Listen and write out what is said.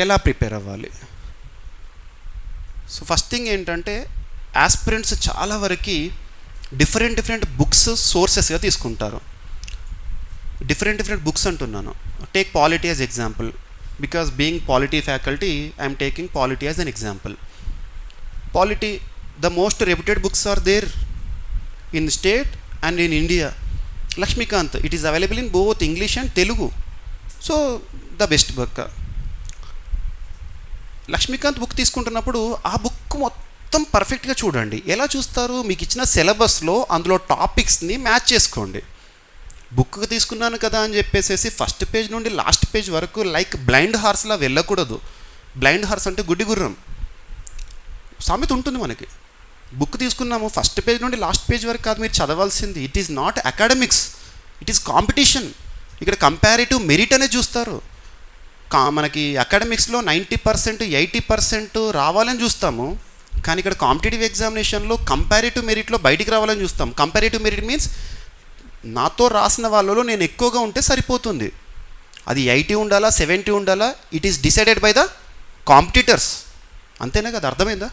ఎలా ప్రిపేర్ అవ్వాలి. So first thing ఏంటంటే ఆస్పిరెంట్స్ చాలా వరకు డిఫరెంట్ బుక్స్ సోర్సెస్గా తీసుకుంటారు. డిఫరెంట్ బుక్స్ అంటున్నాను. Take polity as example, because being polity faculty I'm taking polity as an example. Polity, the most reputed books are there in state and in India. Laxmikanth, it is available in both English and Telugu. So the best book. Laxmikanth book తీసుకుంటున్నప్పుడు ఆ book మొత్తం పర్ఫెక్ట్గా చూడండి. ఎలా చూస్తారు? మీకు ఇచ్చిన సిలబస్లో అందులో టాపిక్స్ని మ్యాచ్ చేసుకోండి. బుక్ తీసుకున్నాను కదా అని చెప్పేసి ఫస్ట్ పేజ్ నుండి లాస్ట్ పేజ్ వరకు లైక్ బ్లైండ్ హార్స్లా వెళ్ళకూడదు. బ్లైండ్ హార్స్ అంటే గుడ్డి గుర్రం సామెత ఉంటుంది మనకి. బుక్ తీసుకున్నాము, ఫస్ట్ పేజ్ నుండి లాస్ట్ పేజ్ వరకు కాదు మీరు చదవాల్సింది. It is not academics, it is competition. ఇక్కడ కంపారిటివ్ మెరిట్ అనేది చూస్తారు. మనకి అకాడమిక్స్లో 90% 80% రావాలని చూస్తాము, కానీ ఇక్కడ కాంపిటేటివ్ ఎగ్జామినేషన్లో కంపారిటివ్ మెరిట్లో బయటికి రావాలని చూస్తాం. కంపారిటివ్ మెరిట్ మీన్స్ నాతో రాసిన వాళ్ళలో నేను ఎక్కువగా ఉంటే సరిపోతుంది. అది 80 ఉండాలా 70 ఉండాలా, it is decided by the competitors. అంతేనా కదా? అర్థమైందా?